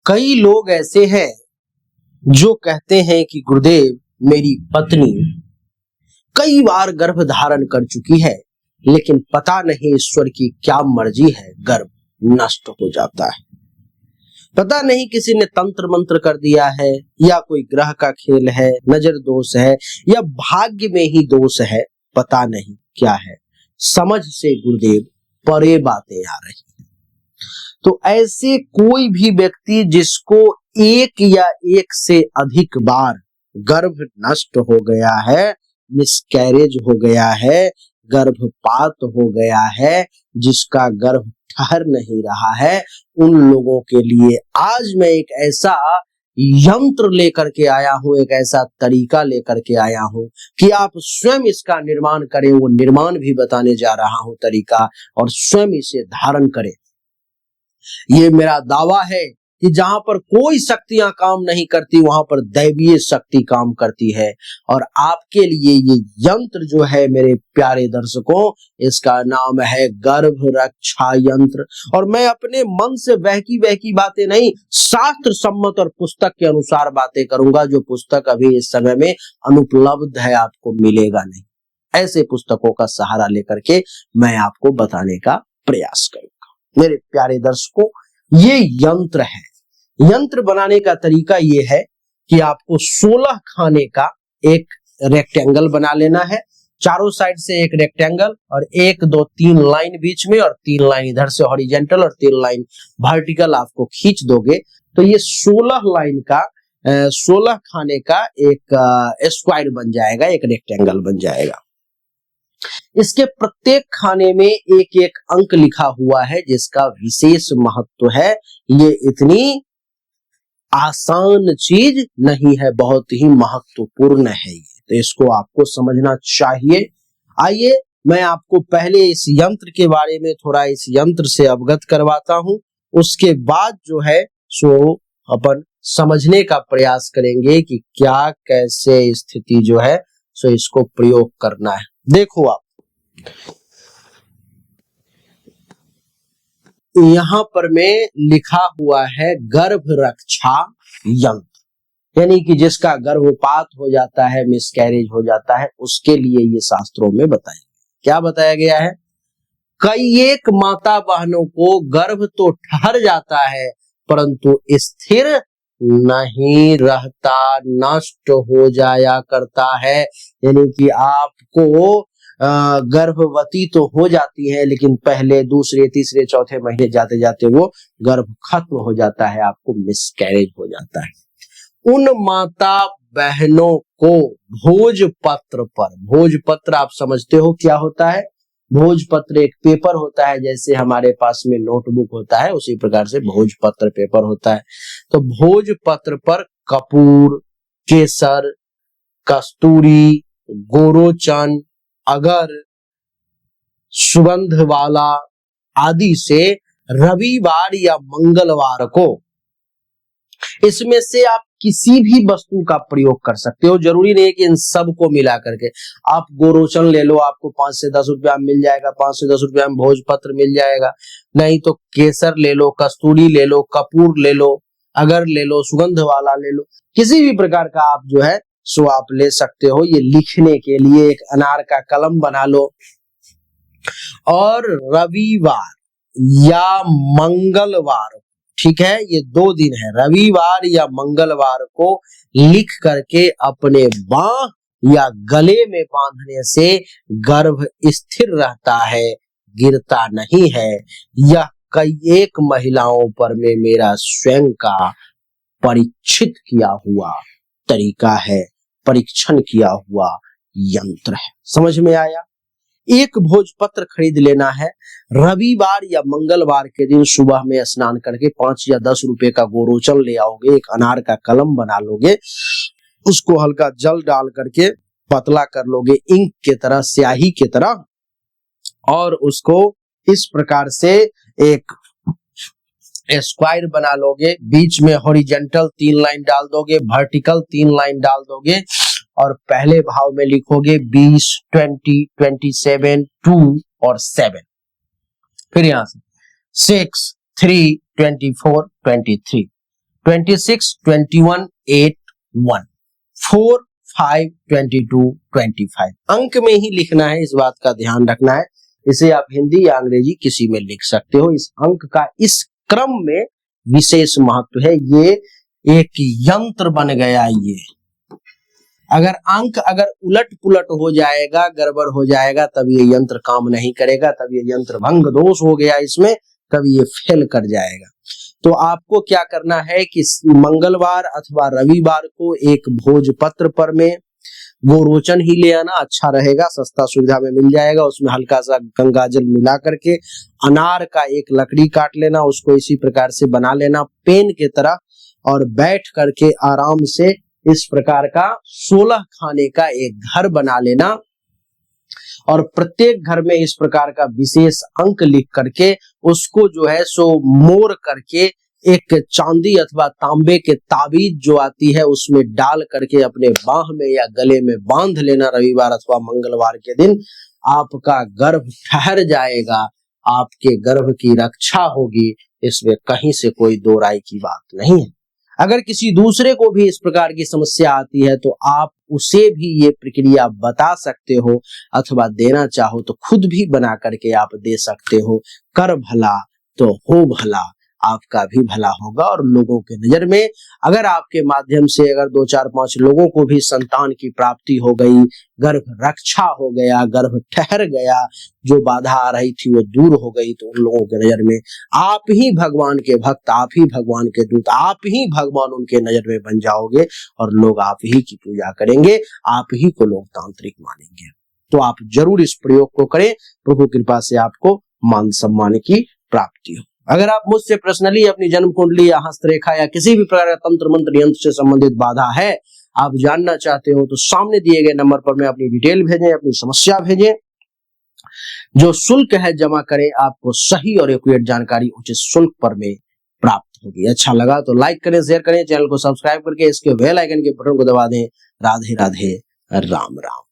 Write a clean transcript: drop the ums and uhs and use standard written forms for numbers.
कई लोग ऐसे हैं जो कहते हैं कि गुरुदेव, मेरी पत्नी कई बार गर्भ धारण कर चुकी है, लेकिन पता नहीं ईश्वर की क्या मर्जी है, गर्भ नष्ट हो जाता है। पता नहीं किसी ने तंत्र मंत्र कर दिया है, या कोई ग्रह का खेल है, नजर दोष है, या भाग्य में ही दोष है, पता नहीं क्या है। समझ से गुरुदेव परे बातें आ रही हैं। तो ऐसे कोई भी व्यक्ति जिसको एक या एक से अधिक बार गर्भ नष्ट हो गया है, मिसकैरेज हो गया है, गर्भपात हो गया है, जिसका गर्भ ठहर नहीं रहा है, उन लोगों के लिए आज मैं एक ऐसा यंत्र लेकर के आया हूं, एक ऐसा तरीका लेकर के आया हूं कि आप स्वयं इसका निर्माण करें। वो निर्माण भी बताने जा रहा हूं तरीका, और स्वयं इसे धारण करें। ये मेरा दावा है कि जहां पर कोई शक्तियां काम नहीं करती, वहां पर दैवीय शक्ति काम करती है। और आपके लिए ये यंत्र जो है मेरे प्यारे दर्शकों, इसका नाम है गर्भ रक्षा यंत्र। और मैं अपने मन से बहकी बहकी बातें नहीं, शास्त्र सम्मत और पुस्तक के अनुसार बातें करूंगा, जो पुस्तक अभी इस समय में अनुपलब्ध है, आपको मिलेगा नहीं। ऐसे पुस्तकों का सहारा लेकर के मैं आपको बताने का प्रयास करूंगा। मेरे प्यारे दर्शकों, ये यंत्र है। यंत्र बनाने का तरीका ये है कि आपको 16 खाने का एक रेक्टेंगल बना लेना है। चारों साइड से एक रेक्टेंगल, और 1 2 3 लाइन बीच में, और 3 लाइन इधर से हॉरिजेंटल, और 3 लाइन वर्टिकल आपको खींच दोगे तो ये 16 लाइन का 16 खाने का एक स्क्वायर बन जाएगा, एक रेक्टेंगल बन जाएगा। इसके प्रत्येक खाने में एक एक अंक लिखा हुआ है, जिसका विशेष महत्व है। ये इतनी आसान चीज नहीं है, बहुत ही महत्वपूर्ण है ये, तो इसको आपको समझना चाहिए। आइए मैं आपको पहले इस यंत्र के बारे में थोड़ा इस यंत्र से अवगत करवाता हूं, उसके बाद जो है सो अपन समझने का प्रयास करेंगे कि क्या कैसे स्थिति जो है सो इसको प्रयोग करना है। देखो आप यहाँ पर में लिखा हुआ है गर्भ रक्षा यंत्र, यानी कि जिसका गर्भपात हो जाता है, मिसकैरेज हो जाता है, उसके लिए ये शास्त्रों में बताया। क्या बताया गया है? कई एक माता बहनों को गर्भ तो ठहर जाता है, परंतु स्थिर नहीं रहता, नष्ट हो जाया करता है। यानी कि आपको गर्भवती तो हो जाती है, लेकिन पहले दूसरे तीसरे चौथे महीने जाते जाते वो गर्भ खत्म हो जाता है, आपको मिसकैरेज हो जाता है। उन माता बहनों को भोजपत्र पर, भोजपत्र आप समझते हो क्या होता है? भोजपत्र एक पेपर होता है, जैसे हमारे पास में नोटबुक होता है, उसी प्रकार से भोजपत्र पेपर होता है। तो भोजपत्र पर कपूर, केसर, कस्तूरी, गोरोचन, अगर, सुगंध वाला आदि से रविवार या मंगलवार को इसमें से आप किसी भी वस्तु का प्रयोग कर सकते हो। जरूरी नहीं है कि इन सब को मिला करके आप गोरोचन ले लो, आपको 5 से 10 रुपया में मिल जाएगा, 5 से 10 रुपया में भोजपत्र मिल जाएगा। नहीं तो केसर ले लो, कस्तूरी ले लो, कपूर ले लो, अगर ले लो, सुगंध वाला ले लो, किसी भी प्रकार का आप जो है सो आप ले सकते हो। ये लिखने के लिए एक अनार का कलम बना लो, और रविवार या मंगलवार, ठीक है, ये 2 दिन है, रविवार या मंगलवार को लिख करके अपने बांह या गले में बांधने से गर्भ स्थिर रहता है, गिरता नहीं है। यह कई एक महिलाओं पर में मेरा स्वयं का परीक्षित किया हुआ तरीका है, परीक्षण किया हुआ यंत्र है। समझ में आया? एक भोजपत्र खरीद लेना है। रविवार या मंगलवार के दिन सुबह में स्नान करके 5 या 10 रुपए का गोरोचन ले आओगे, एक अनार का कलम बना लोगे, उसको हल्का जल डाल करके पतला कर लोगे, इंक के तरह, स्याही के तरह, और उसको इस प्रकार से एक स्क्वायर बना लोगे। बीच में हॉरिजेंटल 3 लाइन डाल दोगे, वर्टिकल 3 लाइन डाल दोगे, और पहले भाव में लिखोगे 20, 20, 27, 2 और 7। फिर यहां से 6, 3, 24, 23। 26, 21, 8, 1, 4, 5, 22, 25 अंक में ही लिखना है, इस बात का ध्यान रखना है। इसे आप हिंदी या अंग्रेजी किसी में लिख सकते हो। इस अंक का इस क्रम में विशेष महत्व है। ये एक यंत्र बन गया। ये अगर अंक उलट पुलट हो जाएगा, गड़बड़ हो जाएगा, तब ये यंत्र काम नहीं करेगा, तब ये यंत्र भंग दोष हो गया इसमें, कभी ये फेल कर जाएगा। तो आपको क्या करना है कि मंगलवार अथवा रविवार को एक भोजपत्र पर में गोरोचन ही ले आना, अच्छा रहेगा, सस्ता सुविधा में मिल जाएगा। उसमें हल्का सा गंगाजल मिला करके अनार का एक लकड़ी काट लेना, उसको इसी प्रकार से बना लेना पेन के तरह, और बैठ करके आराम से इस प्रकार का 16 खाने का एक घर बना लेना, और प्रत्येक घर में इस प्रकार का विशेष अंक लिख करके उसको जो है सो मोड़ करके एक चांदी अथवा तांबे के ताबीज जो आती है उसमें डाल करके अपने बाह में या गले में बांध लेना रविवार अथवा मंगलवार के दिन। आपका गर्भ ठहर जाएगा, आपके गर्भ की रक्षा होगी, इसमें कहीं से कोई दो राय की बात नहीं है। अगर किसी दूसरे को भी इस प्रकार की समस्या आती है तो आप उसे भी ये प्रक्रिया बता सकते हो, अथवा देना चाहो तो खुद भी बना करके आप दे सकते हो। कर भला तो हो भला, आपका भी भला होगा। और लोगों के नजर में अगर आपके माध्यम से अगर 2, 4, 5 लोगों को भी संतान की प्राप्ति हो गई, गर्भ रक्षा हो गया, गर्भ ठहर गया, जो बाधा आ रही थी वो दूर हो गई, तो उन लोगों के नजर में आप ही भगवान के भक्त, आप ही भगवान के दूत, आप ही भगवान उनके नजर में बन जाओगे, और लोग आप ही की पूजा करेंगे, आप ही को लोग तांत्रिक मानेंगे। तो आप जरूर इस प्रयोग को करें, प्रभु कृपा से आपको मान सम्मान की प्राप्ति हो। अगर आप मुझसे पर्सनली अपनी जन्म कुंडली या हस्तरेखा या किसी भी प्रकार का तंत्र मंत्र यंत्र से संबंधित बाधा है आप जानना चाहते हो, तो सामने दिए गए नंबर पर में अपनी डिटेल भेजें, अपनी समस्या भेजें। जो शुल्क है जमा करें, आपको सही और एक्यूरेट जानकारी उचित शुल्क पर में प्राप्त होगी। अच्छा लगा तो लाइक करें, शेयर करें, चैनल को सब्सक्राइब करके इसके बेल आइकन के बटन को दबा दें। राधे राधे, राम राम।